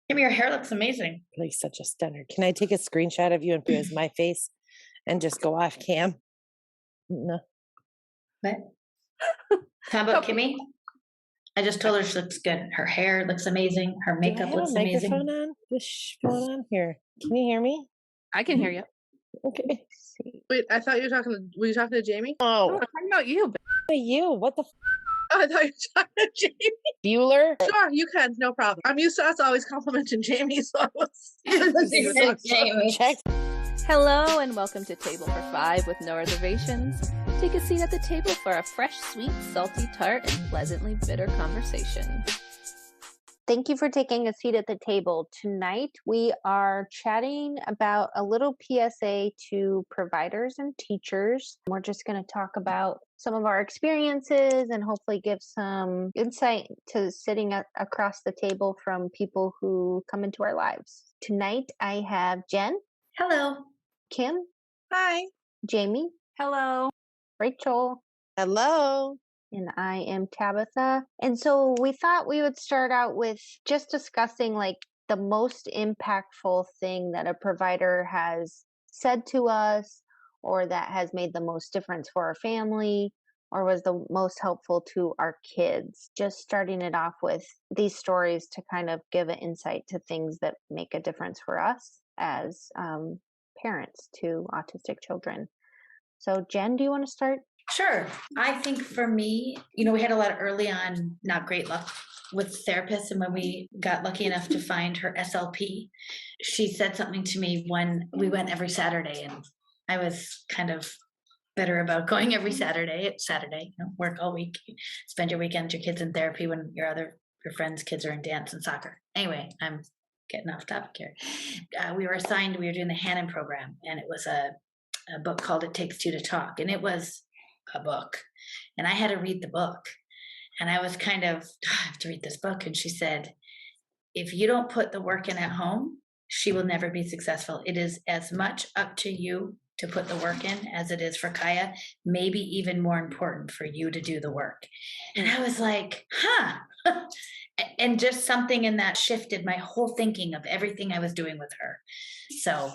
Kim, your hair looks amazing. Really such a stunner. Can I take a screenshot of you and put it as my face and just go off cam? No. What? How about Kimmy? I just told her she looks good. Her hair looks amazing. Her Do I makeup have a looks amazing. microphone on? Going on here. Can you hear me? I can hear you. Okay. Wait, I thought you were talking to Jamie? Oh, Oh, I'm talking about you. you. What the Oh, I thought you were talking to Jamie. Bueller? Sure, you can, no problem. I'm used to us always complimenting Jamie, so I was Jamie. Check. Hello and welcome to Table for Five with no reservations. Take a seat at the table for a fresh, sweet, salty, tart, and pleasantly bitter conversation. Thank you for taking a seat at the table. Tonight, we are chatting about a little PSA to providers and teachers. We're just going to talk about some of our experiences and hopefully give some insight to sitting across the table from people who come into our lives. Tonight, I have Jen. Hello. Kim. Hi. Jamie. Hello. Rachel. Hello. And I am Tabitha. And so we thought we would start out with just discussing like the most impactful thing that a provider has said to us, or that has made the most difference for our family, or was the most helpful to our kids. Just starting it off with these stories to kind of give an insight to things that make a difference for us as parents to autistic children. So Jen, do you want to start? Sure. I think for me, we had a lot early on, not great luck with therapists. And when we got lucky enough to find her SLP, she said something to me when we went every Saturday. And I was kind of bitter about going every Saturday. It's Saturday, work all week, spend your weekends, your kids in therapy when your friends' kids are in dance and soccer. Anyway, I'm getting off topic here. We were doing the Hannon program, and it was a book called It Takes Two to Talk. And it was a book, and I had to read the book, and I was kind of, I have to read this book. And she said, if you don't put the work in at home, she will never be successful. It is as much up to you to put the work in as it is for Kaya, maybe even more important for you to do the work. And I was like, and just something in that shifted my whole thinking of everything I was doing with her. So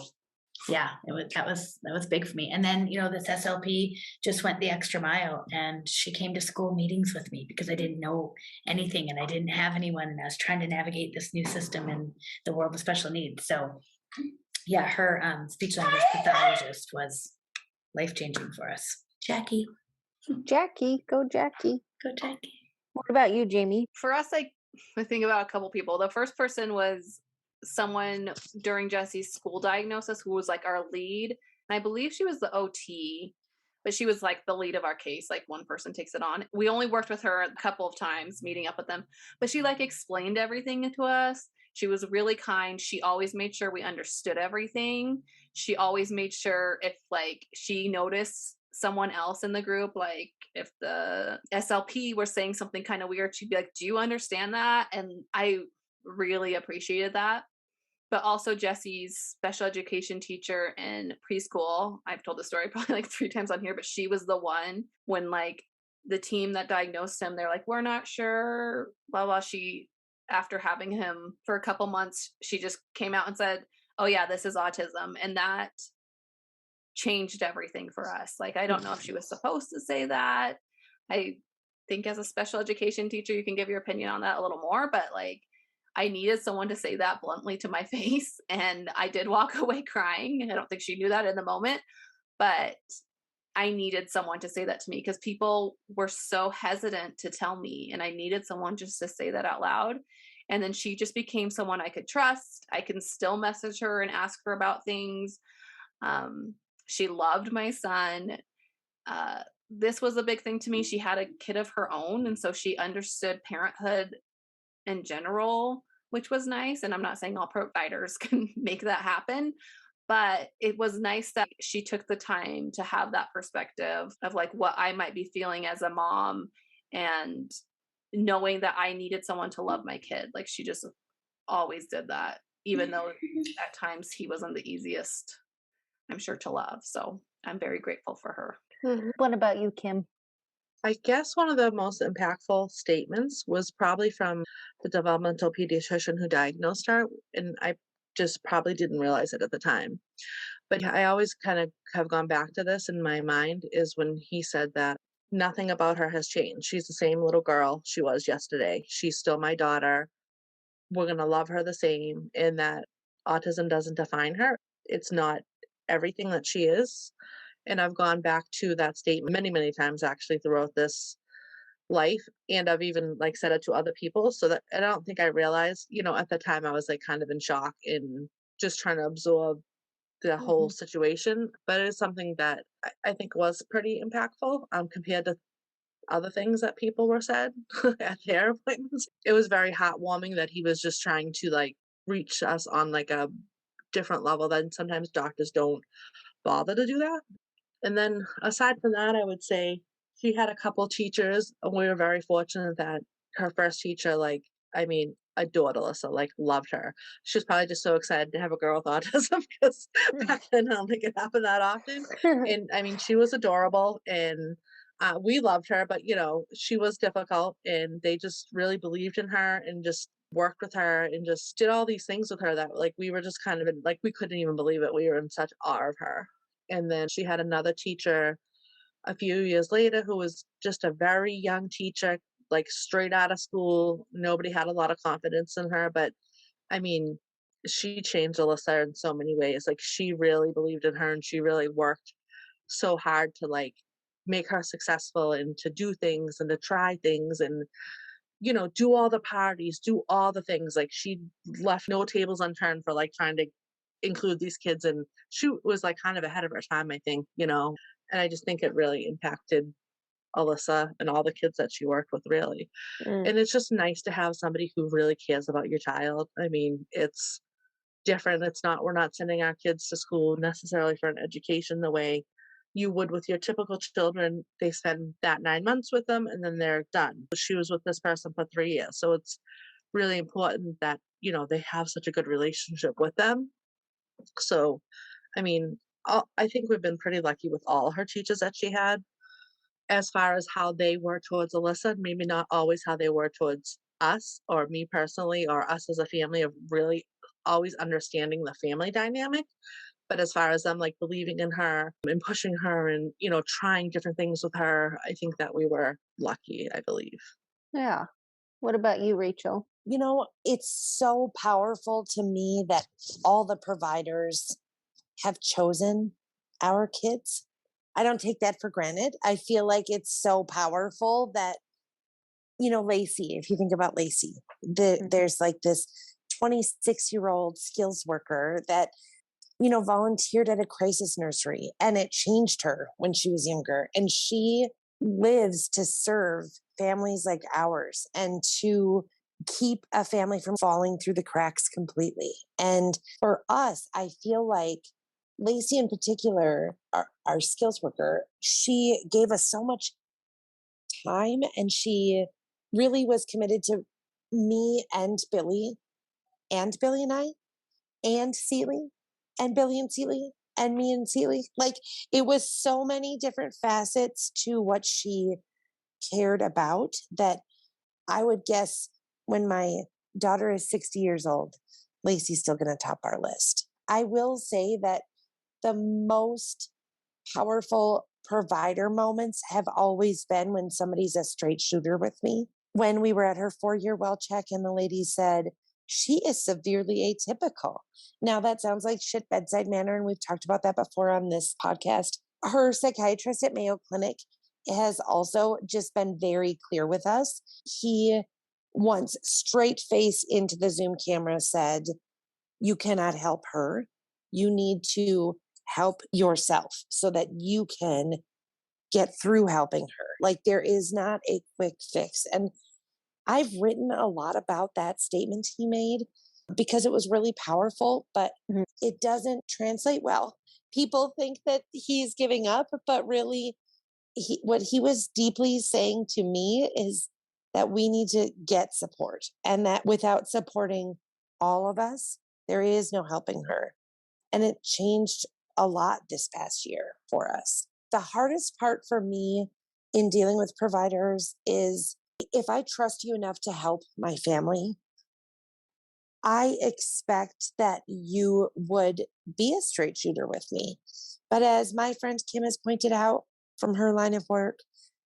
yeah, that was big for me. And then, this SLP just went the extra mile, and she came to school meetings with me because I didn't know anything and I didn't have anyone, and I was trying to navigate this new system in the world of special needs. So yeah, her speech language pathologist was life-changing for us. Jackie. Go Jackie. Go Jackie. What about you, Jamie? For us, I think about a couple people. The first person was someone during Jesse's school diagnosis who was like our lead. And I believe she was the OT, but she was like the lead of our case. Like one person takes it on. We only worked with her a couple of times, meeting up with them, but she like explained everything to us. She was really kind. She always made sure we understood everything. She always made sure if like she noticed someone else in the group, like if the SLP were saying something kind of weird, she'd be like, do you understand that? And I really appreciated that. But also Jesse's special education teacher in preschool, I've told the story probably like 3 times on here, but she was the one when like the team that diagnosed him, they're like, we're not sure, blah, blah. She, after having him for a couple months, she just came out and said, oh yeah, this is autism. And that changed everything for us. Like, I don't know if she was supposed to say that. I think as a special education teacher, you can give your opinion on that a little more, but like, I needed someone to say that bluntly to my face. And I did walk away crying. I don't think she knew that in the moment, but I needed someone to say that to me because people were so hesitant to tell me. And I needed someone just to say that out loud. And then she just became someone I could trust. I can still message her and ask her about things. She loved my son. This was a big thing to me. She had a kid of her own. And so she understood parenthood in general, which was nice. And I'm not saying all providers can make that happen, but it was nice that she took the time to have that perspective of like what I might be feeling as a mom and knowing that I needed someone to love my kid. Like she just always did that, even though at times he wasn't the easiest, I'm sure, to love. So I'm very grateful for her. What about you, Kim? I guess one of the most impactful statements was probably from the developmental pediatrician who diagnosed her, and I just probably didn't realize it at the time. But yeah, I always kind of have gone back to this in my mind is when he said that nothing about her has changed. She's the same little girl she was yesterday. She's still my daughter. We're going to love her the same, and that autism doesn't define her. It's not everything that she is. And I've gone back to that statement many, many times actually throughout this life. And I've even like said it to other people. So that I don't think I realized, at the time I was like kind of in shock and just trying to absorb the whole Mhm. situation. But it is something that I think was pretty impactful compared to other things that people were said at their appointments. It was very heartwarming that he was just trying to like reach us on like a different level than sometimes doctors don't bother to do that. And then aside from that, I would say she had a couple teachers, and we were very fortunate that her first teacher, like, I mean, adored Alyssa, like, loved her. She was probably just so excited to have a girl with autism because back then I don't think it happened that often. And I mean, she was adorable, and we loved her, but she was difficult, and they just really believed in her and just worked with her and just did all these things with her that like we were just kind of in, like we couldn't even believe it. We were in such awe of her. And then she had another teacher a few years later who was just a very young teacher, like straight out of school. Nobody had a lot of confidence in her, but I mean, she changed Alyssa in so many ways. Like she really believed in her and she really worked so hard to like make her successful and to do things and to try things and do all the parties, do all the things. Like she left no tables unturned for like trying to include these kids. And she was like kind of ahead of her time, I think. And I just think it really impacted Alyssa and all the kids that she worked with, really. Mm. And it's just nice to have somebody who really cares about your child. I mean, it's different. We're not sending our kids to school necessarily for an education the way you would with your typical children. They spend that 9 months with them and then they're done. She was with this person for 3 years. So it's really important that, they have such a good relationship with them. So, I mean, I think we've been pretty lucky with all her teachers that she had as far as how they were towards Alyssa, maybe not always how they were towards us or me personally or us as a family of really always understanding the family dynamic. But as far as them like believing in her and pushing her and, trying different things with her, I think that we were lucky, I believe. Yeah. What about you, Rachel? It's so powerful to me that all the providers have chosen our kids. I don't take that for granted. I feel like it's so powerful that, Lacey, if you think about Lacey, there's like this 26-year-old skills worker that, volunteered at a crisis nursery and it changed her when she was younger. And she lives to serve families like ours and to keep a family from falling through the cracks completely. And for us, I feel like Lacey in particular, our skills worker, she gave us so much time and she really was committed to me and Billy and I and Seeley and Billy and Seeley and me and Seeley. Like it was so many different facets to what she cared about that I would guess when my daughter is 60 years old, Lacey's still going to top our list. I will say that the most powerful provider moments have always been when somebody's a straight shooter with me. When we were at her 4-year well check and the lady said, she is severely atypical. Now that sounds like shit bedside manner, and we've talked about that before on this podcast. Her psychiatrist at Mayo Clinic has also just been very clear with us. He once straight face into the Zoom camera said, you cannot help her. You need to help yourself so that you can get through helping her. Like there is not a quick fix. And I've written a lot about that statement he made because it was really powerful, but Mhm. it doesn't translate well. People think that he's giving up, but really what he was deeply saying to me is that we need to get support and that without supporting all of us, there is no helping her. And it changed a lot this past year for us. The hardest part for me in dealing with providers is if I trust you enough to help my family, I expect that you would be a straight shooter with me. But as my friend Kim has pointed out from her line of work,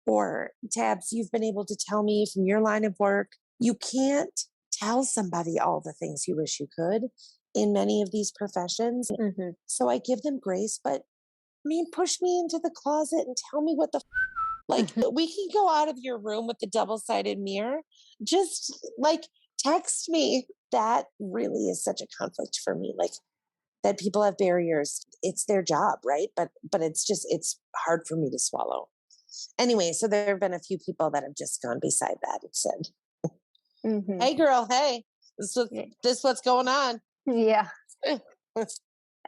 or Tabs, you've been able to tell me from your line of work, you can't tell somebody all the things you wish you could in many of these professions. Mm-hmm. So I give them grace, but I mean, push me into the closet and tell me what the like we can go out of your room with the double-sided mirror. Just like text me. That really is such a conflict for me. Like that people have barriers. It's their job, right? But it's hard for me to swallow. Anyway, so there have been a few people that have just gone beside that and said, Mm-hmm. "Hey, girl, hey, this what's going on." Yeah.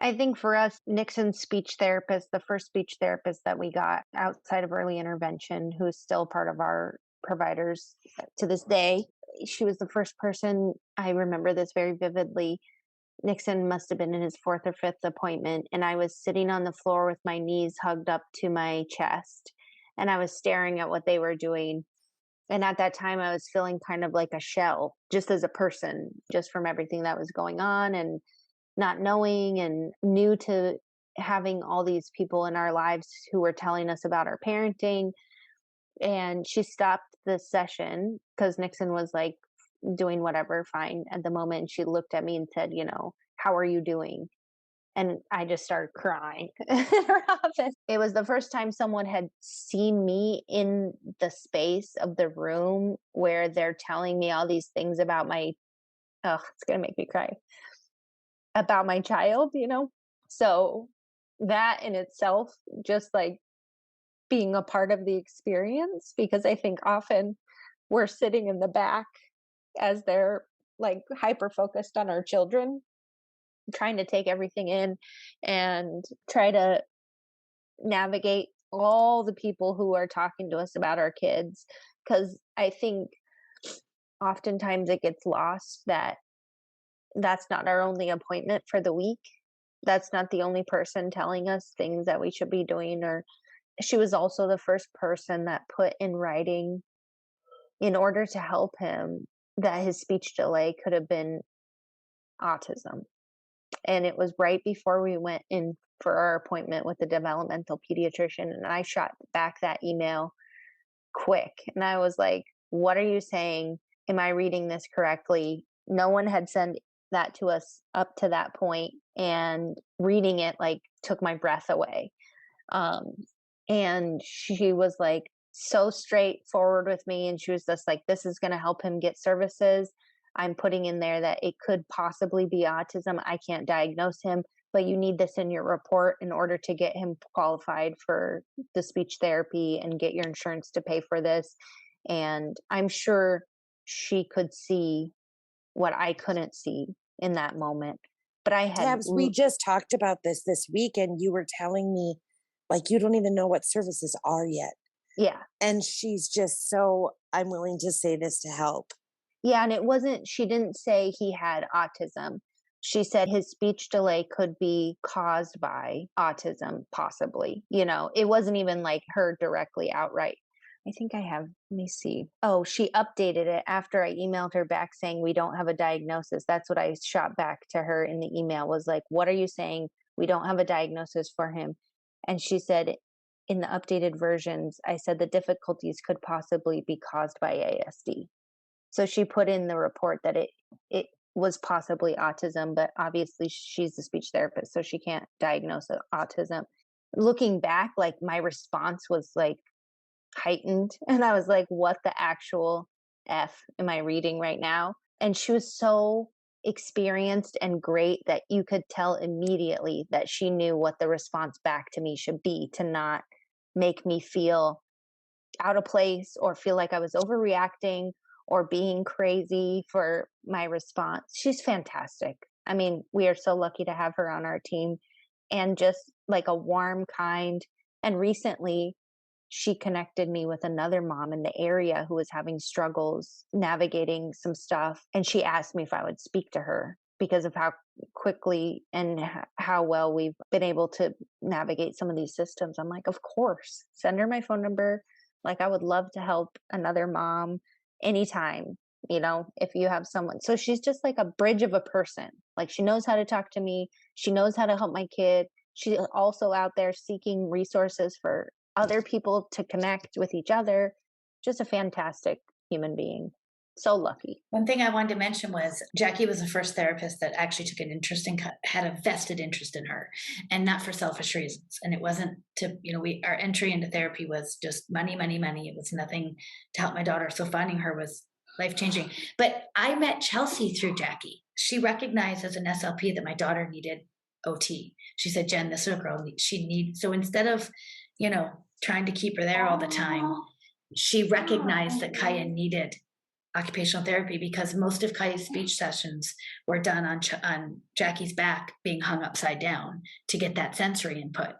I think for us, Nixon's speech therapist, the first speech therapist that we got outside of early intervention, who's still part of our providers to this day, she was the first person. I remember this very vividly. Nixon must have been in his fourth or fifth appointment, and I was sitting on the floor with my knees hugged up to my chest, and I was staring at what they were doing. And at that time, I was feeling kind of like a shell, just as a person, just from everything that was going on and not knowing and new to having all these people in our lives who were telling us about our parenting. And she stopped the session because Nixon was like doing whatever, fine at the moment. She looked at me and said, "How are you doing?" And I just started crying in her office. It was the first time someone had seen me in the space of the room where they're telling me all these things about it's going to make me cry, about my child. So that in itself, just like being a part of the experience, because I think often we're sitting in the back as they're like hyper focused on our children, trying to take everything in and try to navigate all the people who are talking to us about our kids. Because I think oftentimes it gets lost that that's not our only appointment for the week. That's not the only person telling us things that we should be doing. Or she was also the first person that put in writing, in order to help him, that his speech delay could have been autism. And it was right before we went in for our appointment with the developmental pediatrician. And I shot back that email quick. And I was like, "What are you saying? Am I reading this correctly?" No one had sent that to us up to that point, and reading it like took my breath away. And she was like so straightforward with me, and she was just like, "This is going to help him get services. I'm putting in there that it could possibly be autism. I can't diagnose him, but you need this in your report in order to get him qualified for the speech therapy and get your insurance to pay for this." And I'm sure she could see what I couldn't see in that moment. But I had, Tabs, we just talked about this week, and you were telling me like you don't even know what services are yet. yeah. And she's just so, I'm willing to say this to help. Yeah, and she didn't say he had autism. She said his speech delay could be caused by autism, possibly. It wasn't even like her directly outright. I think I have, let me see. Oh, she updated it after I emailed her back saying we don't have a diagnosis. That's what I shot back to her in the email, was like, "What are you saying? We don't have a diagnosis for him." And she said, in the updated versions, I said the difficulties could possibly be caused by ASD. So she put in the report that it was possibly autism, but obviously she's a speech therapist, so she can't diagnose autism. Looking back, like my response was like heightened, and I was like, "What the actual F am I reading right now?" And she was so experienced and great that you could tell immediately that she knew what the response back to me should be, to not make me feel out of place or feel like I was overreacting or being crazy for my response. She's fantastic. I mean, we are so lucky to have her on our team, and just like a warm, kind. And recently, she connected me with another mom in the area who was having struggles navigating some stuff. And she asked me if I would speak to her because of how quickly and how well we've been able to navigate some of these systems. I'm like, of course, send her my phone number. Like, I would love to help another mom anytime, if you have someone. So she's just like a bridge of a person. Like, she knows how to talk to me. She knows how to help my kid. She's also out there seeking resources for other people to connect with each other. Just a fantastic human being. So lucky. One thing I wanted to mention was Jackie was the first therapist that actually took an interest in, had a vested interest in her, and not for selfish reasons. And it wasn't to, our entry into therapy was just money, money, money. It was nothing to help my daughter. So finding her was life changing. But I met Chelsea through Jackie. She recognized as an SLP that my daughter needed OT. She said, Jen, this is a girl she needs. So instead of, trying to keep her there all the time, she recognized that Kaya needed occupational therapy because most of Kaya's speech sessions were done on Jackie's back being hung upside down to get that sensory input.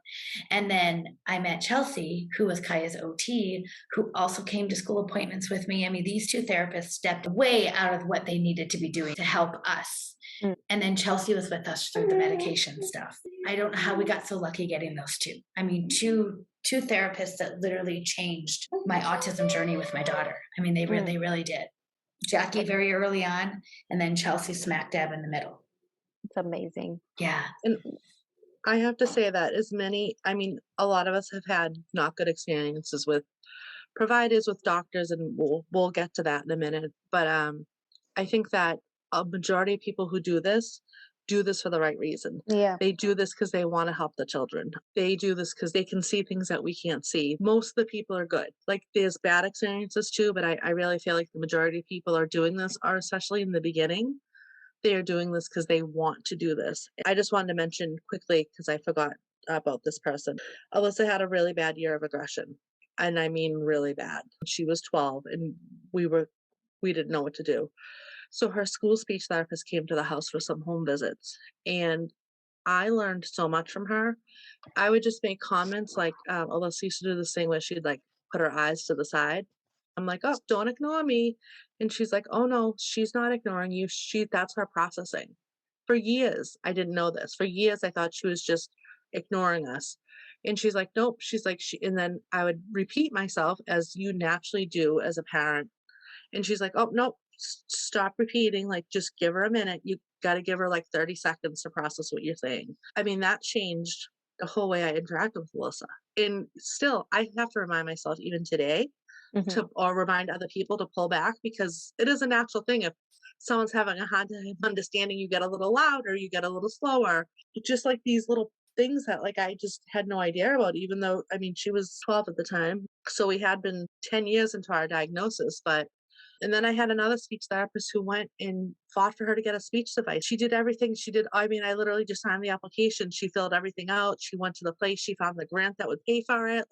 And then I met Chelsea, who was Kaya's OT, who also came to school appointments with me. I mean, these two therapists stepped way out of what they needed to be doing to help us. And then Chelsea was with us through the medication stuff. I don't know how we got so lucky getting those two. I mean, two therapists that literally changed my autism journey with my daughter. I mean, they really, really did. Jackie very early on, and then Chelsea smack dab in the middle. It's amazing. Yeah. And I have to say that a lot of us have had not good experiences with providers, with doctors, and we'll get to that in a minute. But I think that a majority of people who do this for the right reason. Yeah. They do this because they want to help the children. They do this because they can see things that we can't see. Most of the people are good. Like, there's bad experiences too, but I really feel like the majority of people are doing this, or especially in the beginning, they are doing this because they want to do this. I just wanted to mention quickly, because I forgot about this person. Alyssa had a really bad year of aggression. And I mean really bad. She was 12 and we didn't know what to do. So her school speech therapist came to the house for some home visits, and I learned so much from her. I would just make comments like, Alyssa used to do this thing where she'd like put her eyes to the side. I'm like, oh, don't ignore me. And she's like, oh no, she's not ignoring you. That's her processing. For years, I didn't know this. For years, I thought she was just ignoring us. And she's like, nope. She's like, and then I would repeat myself as you naturally do as a parent. And she's like, oh, nope, stop repeating. Like, just give her a minute. You got to give her like 30 seconds to process what you're saying. I mean, that changed the whole way I interacted with Alyssa. And still, I have to remind myself even today or remind other people to pull back, because it is a natural thing. If someone's having a hard time understanding, you get a little louder, you get a little slower. Just like these little things that like I just had no idea about, even though, I mean, she was 12 at the time. So we had been 10 years into our diagnosis, and then I had another speech therapist who went and fought for her to get a speech device. She did everything. I literally just signed the application. She filled everything out. She went to the place. She found the grant that would pay for it.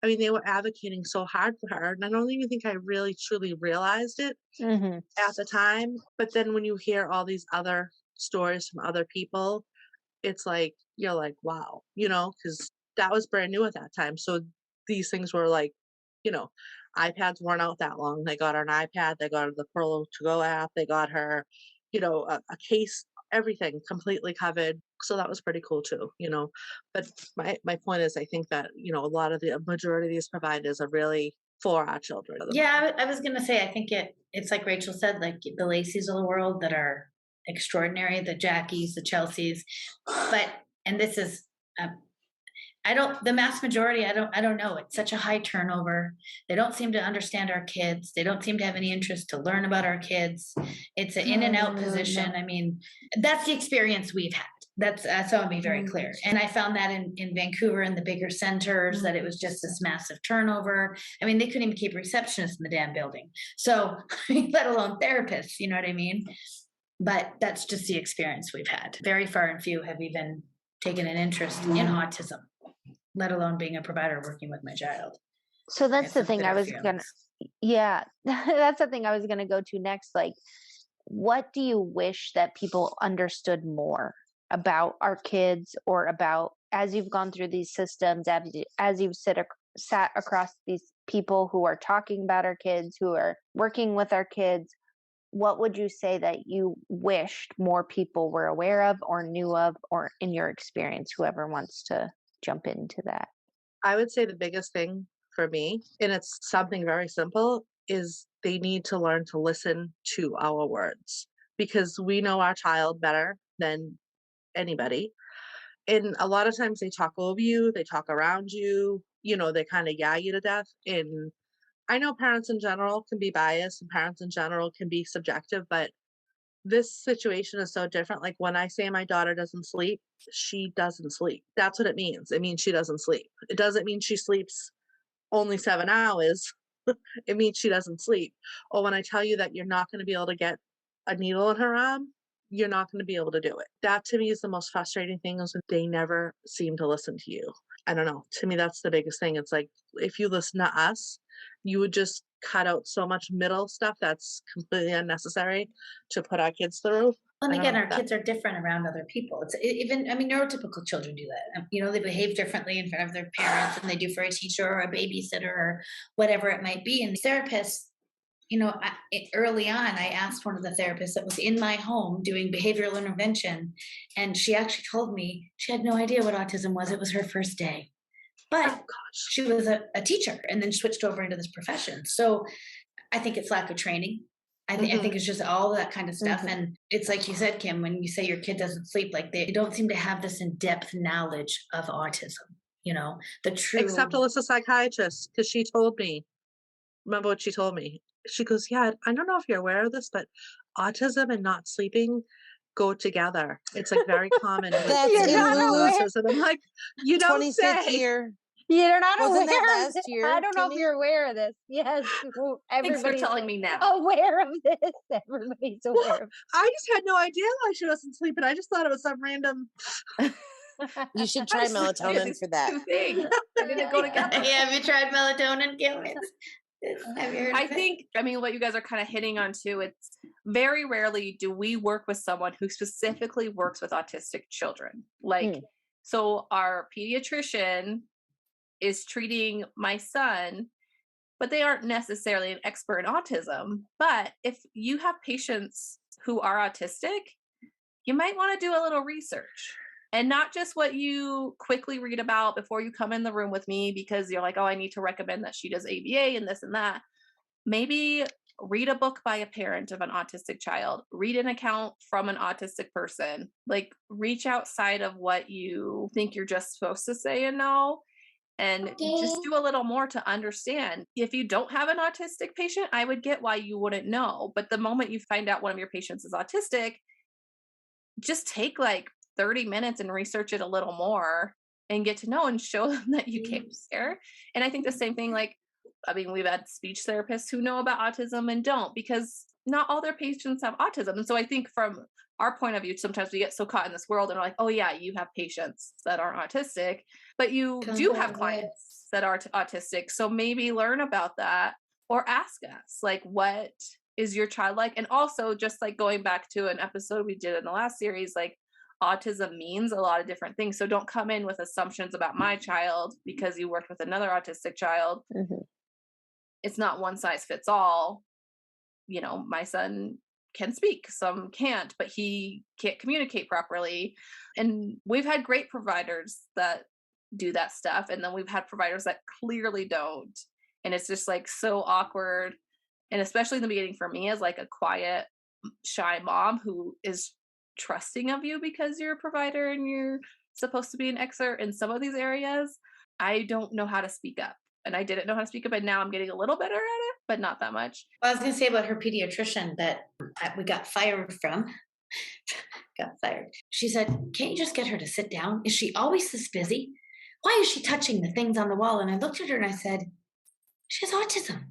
They were advocating so hard for her. And I don't even think I really, truly realized it at the time. But then when you hear all these other stories from other people, it's like, you're like, wow, because that was brand new at that time. So these things were like, iPads weren't out that long. They got her an iPad. They got her the Perlo To Go app. They got her, a case, everything completely covered. So that was pretty cool too, But my point is, I think that, the majority of these providers are really for our children. Yeah, I was going to say, I think it's like Rachel said, like the Lacey's of the world that are extraordinary, the Jackies, the Chelseas. And this is, the mass majority, I don't know. It's such a high turnover. They don't seem to understand our kids. They don't seem to have any interest to learn about our kids. It's an in and out position. I mean, that's the experience we've had. That's so I'll be very clear. And I found that in Vancouver and the bigger centers, that it was just this massive turnover. I mean, they couldn't even keep receptionists in the damn building. So let alone therapists, you know what I mean? But that's just the experience we've had. Very far and few have even taken an interest in autism, let alone being a provider working with my child. So that's the thing I was gonna, that's the thing I was gonna go to next. Like, what do you wish that people understood more about our kids, or about, as you've gone through these systems, as you've sat across these people who are talking about our kids, who are working with our kids? What would you say that you wished more people were aware of or knew of, or in your experience, whoever wants to jump into that? I would say the biggest thing for me, and it's something very simple, is they need to learn to listen to our words because we know our child better than anybody. And a lot of times they talk over you, they talk around you, they kind of yell you to death. And I know parents in general can be biased and parents in general can be subjective, but this situation is so different. Like when I say my daughter doesn't sleep, she doesn't sleep. That's what it means. It means she doesn't sleep. It doesn't mean she sleeps only 7 hours. It means she doesn't sleep. Or when I tell you that you're not going to be able to get a needle in her arm, you're not going to be able to do it. That to me is the most frustrating thing is when they never seem to listen to you. I don't know. To me, that's the biggest thing. It's like if you listen to us, you would just cut out so much middle stuff that's completely unnecessary to put our kids through. And I don't again, know our kids are different around other people. It's even, I mean, neurotypical children do that. They behave differently in front of their parents than they do for a teacher or a babysitter or whatever it might be. And therapists, early on, I asked one of the therapists that was in my home doing behavioral intervention, and she actually told me she had no idea what autism was. It was her first day. Oh But gosh. she was a teacher and then switched over into this profession. So I think it's lack of training. I think it's just all that kind of stuff. And it's like you said, Kim, when you say your kid doesn't sleep, like they don't seem to have this in-depth knowledge of autism, the true. Except Alyssa psychiatrist, because she told me, remember what she told me? She goes, yeah, I don't know if you're aware of this, but autism and not sleeping go together. It's like very common with That's You're in not aware. Lulu's And I'm like, you don't 25th say. year. You're not Wasn't aware that of last this. year, I don't know if Kimmy? you're aware of this. Yes, Thanks for everybody's telling me now. aware of this. Everybody's aware of I just had no idea why she wasn't sleeping. I just thought it was some random. You should try melatonin for that. Two things. They didn't go together. Yeah, have you tried melatonin, Kim? Have you heard I of it? think, what you guys are kind of hitting on too, it's very rarely do we work with someone who specifically works with autistic children. So our pediatrician is treating my son, but they aren't necessarily an expert in autism. But if you have patients who are autistic, you might want to do a little research. And not just what you quickly read about before you come in the room with me because you're like, oh, I need to recommend that she does ABA and this and that. Maybe read a book by a parent of an autistic child, read an account from an autistic person, like reach outside of what you think you're just supposed to say and know, and just do a little more to understand. If you don't have an autistic patient, I would get why you wouldn't know. But the moment you find out one of your patients is autistic, just take like 30 minutes and research it a little more and get to know and show them that you care. And I think the same thing, we've had speech therapists who know about autism and don't, because not all their patients have autism. And so I think from our point of view, sometimes we get so caught in this world and we're like, oh yeah, you have patients that aren't autistic, but you do have clients that are autistic. So maybe learn about that or ask us, like, what is your child like? And also just like going back to an episode we did in the last series, like autism means a lot of different things. So don't come in with assumptions about my child because you worked with another autistic child. It's not one size fits all. My son can speak, some can't, but he can't communicate properly. And we've had great providers that do that stuff. And then we've had providers that clearly don't. And it's just like so awkward. And especially in the beginning for me as like a quiet, shy mom who is trusting of you because you're a provider and you're supposed to be an expert in some of these areas, I don't know how to speak up. And I didn't know how to speak up, and now I'm getting a little better at it, but not that much. I was going to say about her pediatrician that we got fired from. She said, can't you just get her to sit down? Is she always this busy? Why is she touching the things on the wall? And I looked at her and I said, she has autism.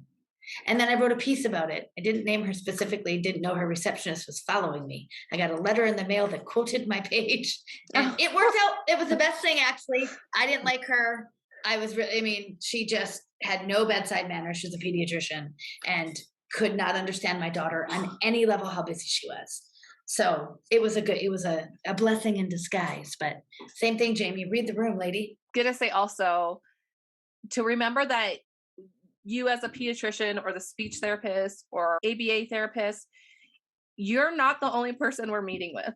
And then I wrote a piece about it. I didn't name her specifically, didn't know her receptionist was following me. I got a letter in the mail that quoted my page. And it worked out. It was the best thing, actually. I didn't like her. She just had no bedside manner. She was a pediatrician and could not understand my daughter on any level how busy she was. So it was a blessing in disguise. But same thing, Jamie, read the room, lady. Gonna say also to remember that you as a pediatrician or the speech therapist or ABA therapist, you're not the only person we're meeting with.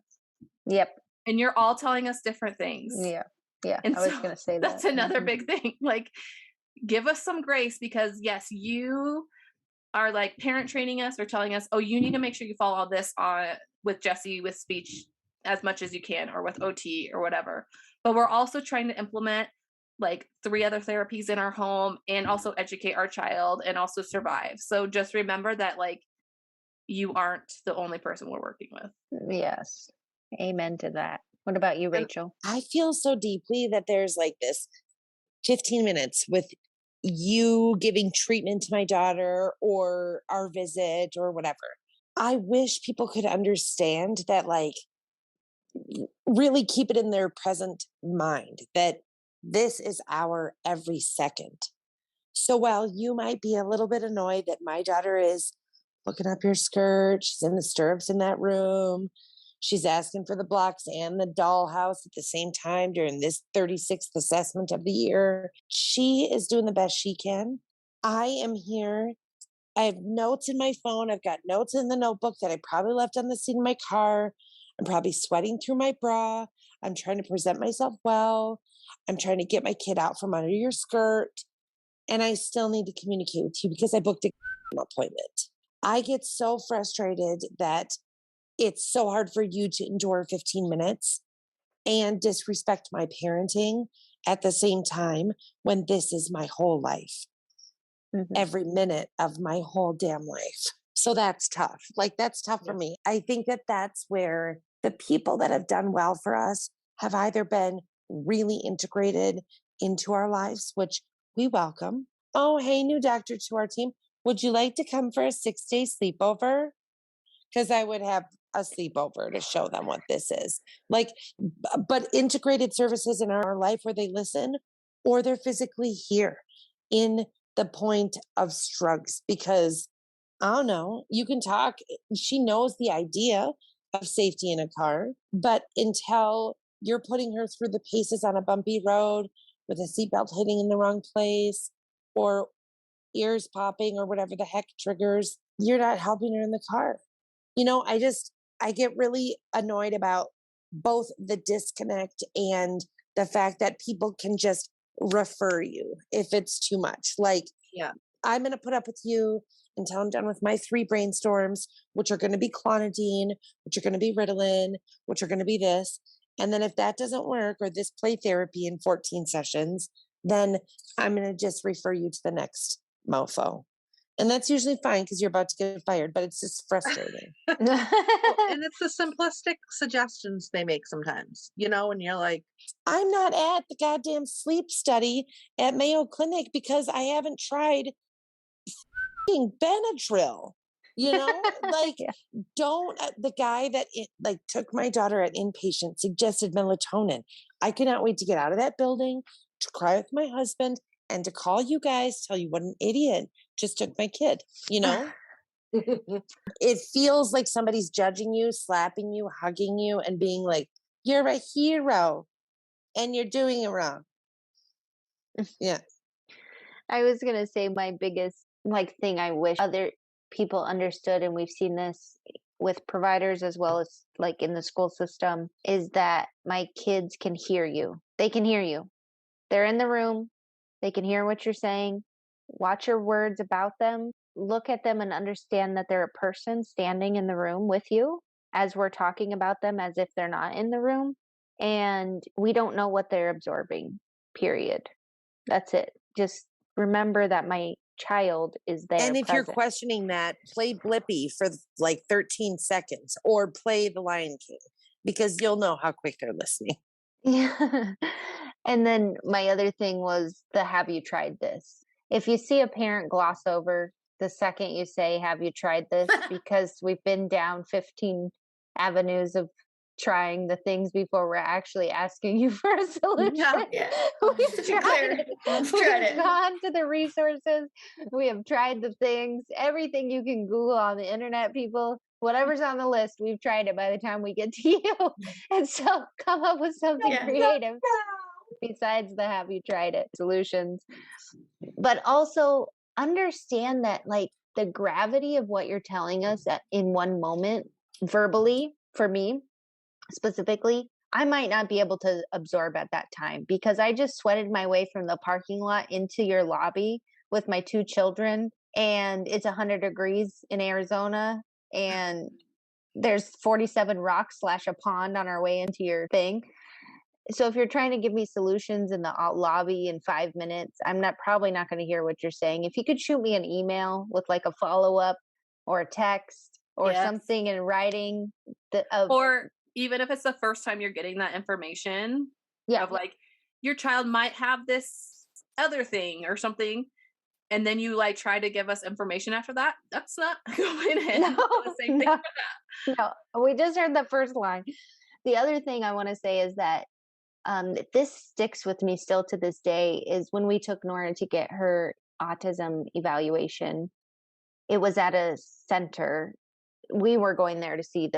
Yep. And you're all telling us different things. Yeah. Yeah. And I was so going to say that. That's another big thing. Like, give us some grace, because yes, you are like parent training us or telling us, oh, you need to make sure you follow all this on with Jessie with speech as much as you can, or with OT or whatever. But we're also trying to implement like 3 other therapies in our home, and also educate our child, and also survive. So just remember that like you aren't the only person we're working with. Yes. Amen to that. What about you, And Rachel? I feel so deeply that there's like this 15 minutes with you giving treatment to my daughter or our visit or whatever. I wish people could understand that, like, really keep it in their present mind that this is our every second. So while you might be a little bit annoyed that my daughter is looking up your skirt, she's in the stirrups in that room, she's asking for the blocks and the dollhouse at the same time during this 36th assessment of the year, she is doing the best she can. I am here. I have notes in my phone. I've got notes in the notebook that I probably left on the seat of my car. I'm probably sweating through my bra. I'm trying to present myself well. I'm trying to get my kid out from under your skirt. And I still need to communicate with you because I booked a appointment. I get so frustrated that it's so hard for you to endure 15 minutes and disrespect my parenting at the same time when this is my whole life, every minute of my whole damn life. So that's tough. Like, that's tough for me. I think that that's where the people that have done well for us have either been really integrated into our lives, which we welcome. Oh, hey, new doctor to our team. Would you like to come for a 6-day sleepover? Because I would have a sleepover to show them what this is. Like, but integrated services in our life where they listen or they're physically here in the point of strugs. Because I don't know, you can talk. She knows the idea of safety in a car, but until you're putting her through the paces on a bumpy road with a seatbelt hitting in the wrong place or ears popping or whatever the heck triggers, you're not helping her in the car. You know, I get really annoyed about both the disconnect and the fact that people can just refer you if it's too much. Like, yeah, I'm going to put up with you until I'm done with my 3 brainstorms, which are going to be clonidine, which are going to be Ritalin, which are going to be this. And then if that doesn't work, or this play therapy in 14 sessions, then I'm going to just refer you to the next mofo. And that's usually fine because you're about to get fired, but it's just frustrating. well, and it's the simplistic suggestions they make sometimes, you know, and you're like, I'm not at the goddamn sleep study at Mayo Clinic because I haven't tried Benadryl. You know, like, Yeah. don't the guy that took my daughter at inpatient suggested melatonin. I cannot wait to get out of that building, to cry with my husband, and to call you guys, tell you what an idiot just took my kid. You know, it feels like somebody's judging you, slapping you, hugging you, and being like, "You're a hero, and you're doing it wrong." Yeah. I was gonna say my biggest like thing I wish other people understood, and we've seen this with providers as well as like in the school system, is that my kids can hear you. They can hear you. They're in the room. They can hear what you're saying. Watch your words about them. Look at them and understand that they're a person standing in the room with you as we're talking about them as if they're not in the room. And we don't know what they're absorbing, period. That's it. Just remember that my child is there. And if you're present. questioning that, play Blippi for like 13 seconds or play The Lion King because you'll know how quick they're listening. Yeah. And then my other thing was the have you tried this? If you see a parent gloss over the second you say, have you tried this? Because we've been down 15 avenues of trying the things before we're actually asking you for a solution. Yeah. We've To be clear, we've tried it. gone to the resources. We have tried the things, everything you can Google on the internet, people. Whatever's on the list, we've tried it by the time we get to you. And so come up with something Yeah. creative besides the have you tried it solutions. But also understand that like the gravity of what you're telling us in one moment verbally, for me specifically, I might not be able to absorb at that time, because I just sweated my way from the parking lot into your lobby with my 2 children, and it's 100 degrees in Arizona, and there's 47 rocks / a pond on our way into your thing. So if you're trying to give me solutions in the lobby in 5 minutes, I'm probably not going to hear what you're saying. If you could shoot me an email with like a follow-up or a text or Yes. something in writing Or even if it's the first time you're getting that information yeah, of like your child might have this other thing or something, and then you like try to give us information after that, that's not going in. no, The same thing no, for that. no. We just heard the first line. The other thing I want to say is that this sticks with me still to this day is when we took Nora to get her autism evaluation. It was at a center. We were going there to see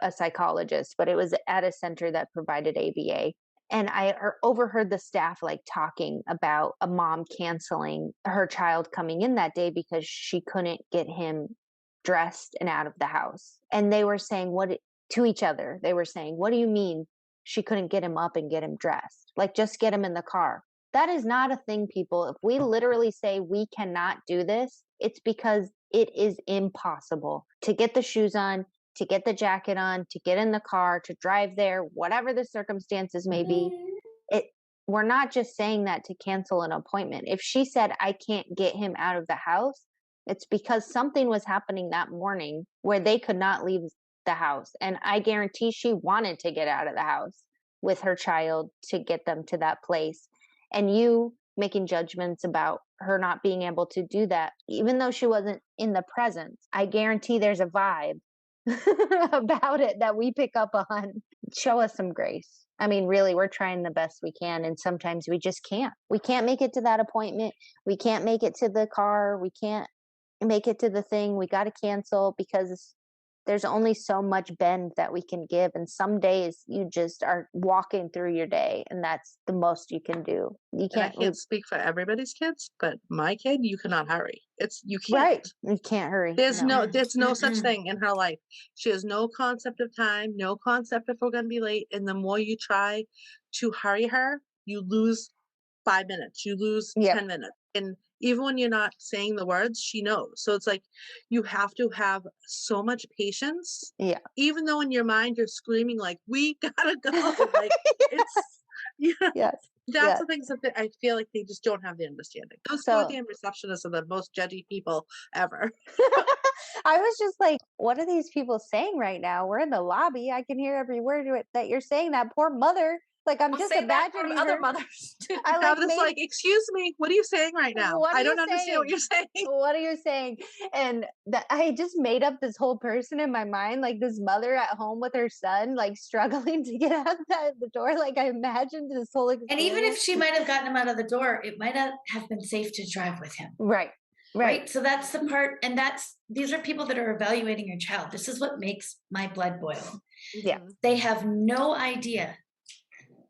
a psychologist, but it was at a center that provided ABA. And I overheard the staff like talking about a mom canceling her child coming in that day because she couldn't get him dressed and out of the house. And they were saying to each other, they were saying, what do you mean she couldn't get him up and get him dressed? Like, just get him in the car. That is not a thing, people. If we literally say we cannot do this, it's because it is impossible to get the shoes on, to get the jacket on, to get in the car, to drive there, whatever the circumstances may be. We're not just saying that to cancel an appointment. If she said, I can't get him out of the house, it's because something was happening that morning where they could not leave the house. And I guarantee she wanted to get out of the house with her child to get them to that place. And you making judgments about her not being able to do that, even though she wasn't in the presence, I guarantee there's a vibe about it that we pick up on. Show us some grace. I mean, really, we're trying the best we can. And sometimes we just can't. We can't make it to that appointment. We can't make it to the car. We can't make it to the thing. We got to cancel because there's only so much bend that we can give. And some days you just are walking through your day and that's the most you can do. You can't, I can't speak for everybody's kids, but my kid, you cannot hurry. You can't. Right. You can't hurry. There's no such Mm-mm. thing in her life. She has no concept of time, no concept if we're going to be late. And the more you try to hurry her, you lose 5 minutes, you lose Yep. 10 minutes. And even when you're not saying the words, she knows. So it's like you have to have so much patience. Yeah. Even though in your mind you're screaming like, we gotta go. Like it's Yes. that's Yes. the things that I feel like they just don't have the understanding. Those So- goddamn receptionists are the most judgy people ever. I was just like, what are these people saying right now? We're in the lobby. I can hear every word that you're saying. That poor mother. Like, I'm Well, just say that for imagining other her. mothers too. I I'm just made- like, excuse me, what are you saying right now? What are I don't you understand what saying? you're saying. What are you saying? And I just made up this whole person in my mind, like this mother at home with her son, like struggling to get out the door. Like, I imagined this whole experience. And even if she might have gotten him out of the door, it might not have been safe to drive with him. Right. So that's the part, and these are people that are evaluating your child. This is what makes my blood boil. Yeah. Mhm. They have no idea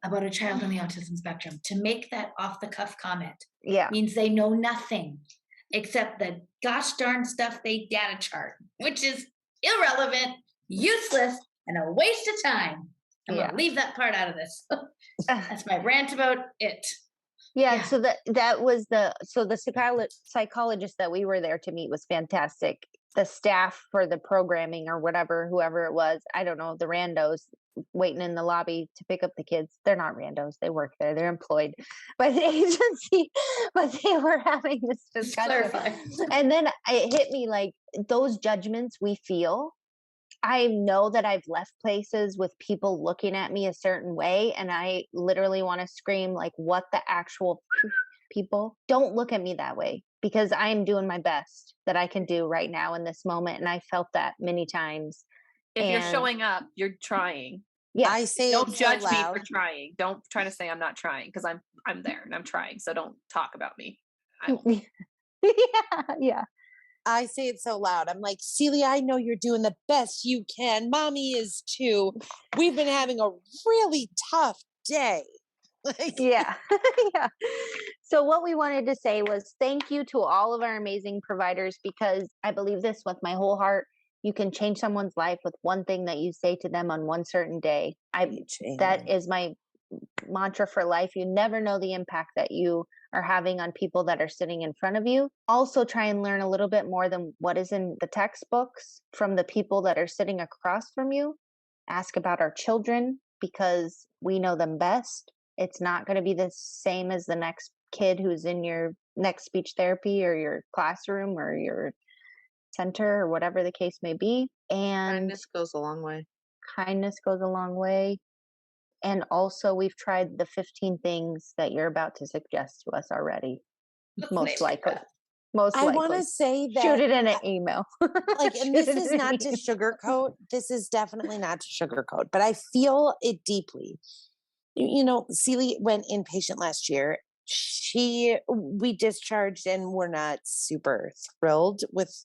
about a child on the autism spectrum. To make that off the cuff comment Yeah. means they know nothing except the gosh darn stuff they data chart, which is irrelevant, useless, and a waste of time. I'm Yeah. gonna leave that part out of this. That's my rant about it. Yeah, so that was the psychologist that we were there to meet was fantastic. The staff for the programming or whatever, whoever it was, I don't know, the randos waiting in the lobby to pick up the kids. They're not randos; they work there. They're employed by the agency, but they were having this Just discussion. clarify. And then it hit me like those judgments we feel. I know that I've left places with people looking at me a certain way, and I literally want to scream, like, what the actual people? Don't look at me that way, because I'm doing my best that I can do right now in this moment. And I felt that many times. If you're And- showing up, you're trying. Yeah. I say Don't it so judge me loud. for trying. Don't try to say I'm not trying, because I'm there and I'm trying. So don't talk about me. I won't. Yeah. I say it so loud. I'm like, Celia, I know you're doing the best you can. Mommy is too. We've been having a really tough day. Like, Yeah. Yeah. So what we wanted to say was thank you to all of our amazing providers, because I believe this with my whole heart. You can change someone's life with one thing that you say to them on one certain day. Amen. That is my mantra for life. You never know the impact that you are having on people that are sitting in front of you. Also try and learn a little bit more than what is in the textbooks from the people that are sitting across from you. Ask about our children because we know them best. It's not going to be the same as the next kid who's in your next speech therapy or your classroom or your center or whatever the case may be. And Kindness goes a long way. kindness goes a long way. And also, we've tried the 15 things that you're about to suggest to us already. Most likely. Most I likely. want to say that, Shoot it in an email. like, and this is not to sugarcoat. This is definitely not to sugarcoat, but I feel it deeply. You know, Celie went inpatient last year. We discharged and we're not super thrilled with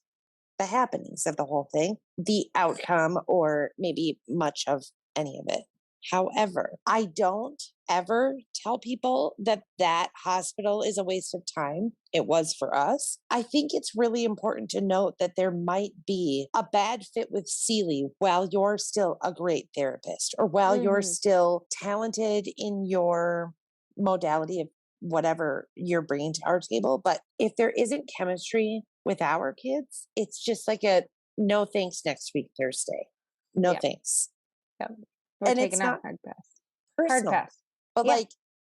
the happenings of the whole thing, the outcome, or maybe much of any of it. However, I don't ever tell people that that hospital is a waste of time. It was for us. I think it's really important to note that there might be a bad fit with Celie while you're still a great therapist or while you're still talented in your modality of whatever you're bringing to our table. But if there isn't chemistry with our kids, it's just like a no thanks next week, Thursday. No Yeah. thanks. Yep. We're And taking it's a not hard pass. personal. Hard pass. But Yeah. like,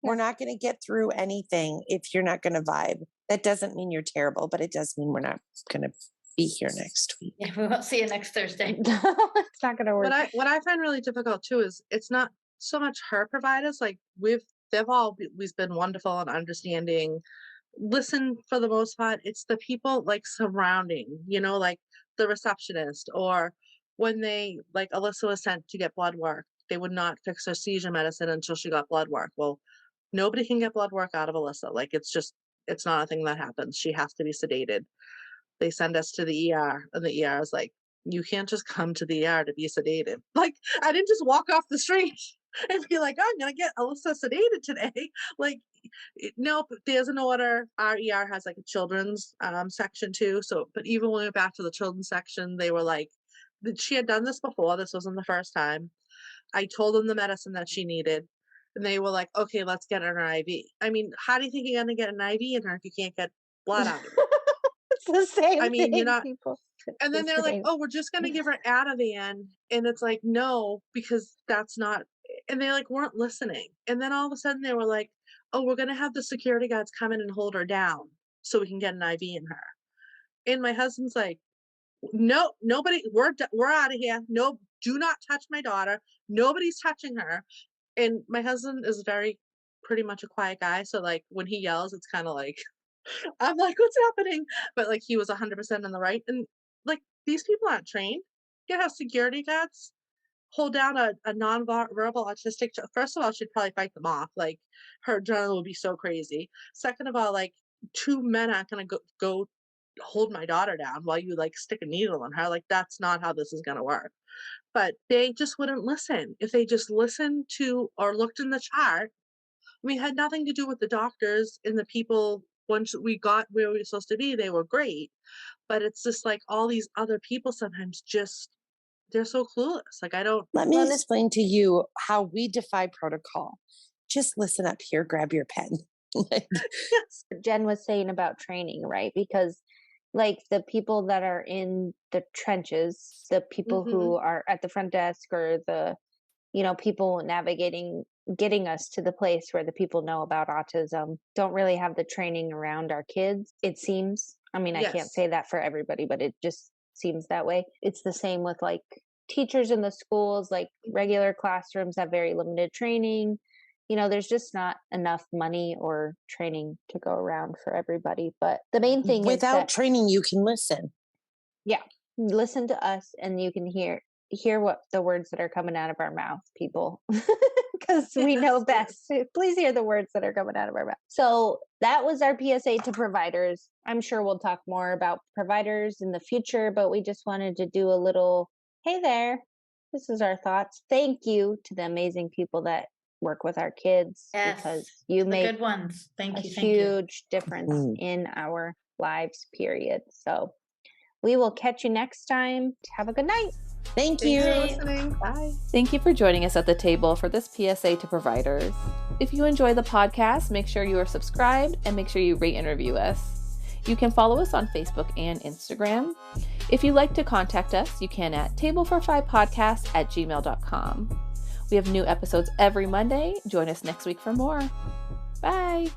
we're not going to get through anything if you're not going to vibe. That doesn't mean you're terrible, but it does mean we're not going to be here next week. Yeah, we won't see you next Thursday. It's not going to work. What I find really difficult too is it's not so much her providers. Like they've always been wonderful and understanding. Listen, for the most part, it's the people like surrounding, like the receptionist, or when they, like Alyssa was sent to get blood work, they would not fix her seizure medicine until she got blood work. Well, nobody can get blood work out of Alyssa. Like it's not a thing that happens. She has to be sedated. They send us to the ER, and the ER is like, you can't just come to the ER to be sedated. Like, I didn't just walk off the street and be like, I'm gonna get Alyssa sedated today. Like, nope, there's an order. Our ER has like a children's section too. So, but even when we went back to the children's section, they were like, she had done this before. This wasn't the first time. I told them the medicine that she needed. And they were like, okay, let's get her an IV. I mean, how do you think you're going to get an IV in her if you can't get blood out of her? It's the same I mean, you're thing, not. people. And then they're like, oh, we're just going to give her Ativan. And it's like, no, because that's not. And they like weren't listening. And then all of a sudden they were like, oh, we're going to have the security guards come in and hold her down so we can get an IV in her. And my husband's like, no, nobody, we're out of here. No, do not touch my daughter. Nobody's touching her. And my husband is pretty much a quiet guy. So like when he yells, it's kind of like, I'm like, what's happening? But like he was 100% in the right. And like these people aren't trained. You have security guards hold down a non-verbal autistic. First of all, she'd probably fight them off. Like her adrenaline would be so crazy. Second of all, like two men aren't gonna go hold my daughter down while you like stick a needle in her. Like that's not how this is gonna work. But they just wouldn't listen. If they just listened to or looked in the chart, we had nothing to do with the doctors and the people. Once we got where we were supposed to be, they were great. But it's just like all these other people sometimes they're so clueless. Like I don't. Let me explain to you how we defy protocol. Just listen up here, grab your pen. Yes. Jen was saying about training, right? Because like the people that are in the trenches, the people who are at the front desk or the, people navigating, getting us to the place where the people know about autism don't really have the training around our kids. It seems, I mean, I can't say that for everybody, but it just seems that way. It's the same with like teachers in the schools, like regular classrooms have very limited training. There's just not enough money or training to go around for everybody. But the main thing is without training, you can listen. Yeah. Listen to us and you can hear what the words that are coming out of our mouth, people, because we know best. Please hear the words that are coming out of our mouth. So that was our PSA to providers. I'm sure we'll talk more about providers in the future, but we just wanted to do a little, hey there, this is our thoughts. Thank you to the amazing people that work with our kids, because you the make good ones. Thank you. huge difference in our lives, period. So We will catch you next time. Have a good night. Thank Thanks you. for listening. Bye. Thank you for joining us at the table for this PSA to providers. If you enjoy the podcast, make sure you are subscribed and make sure you rate and review us. You can follow us on Facebook and Instagram. If you'd like to contact us, you can at table45podcast@gmail.com. We have new episodes every Monday. Join us next week for more. Bye.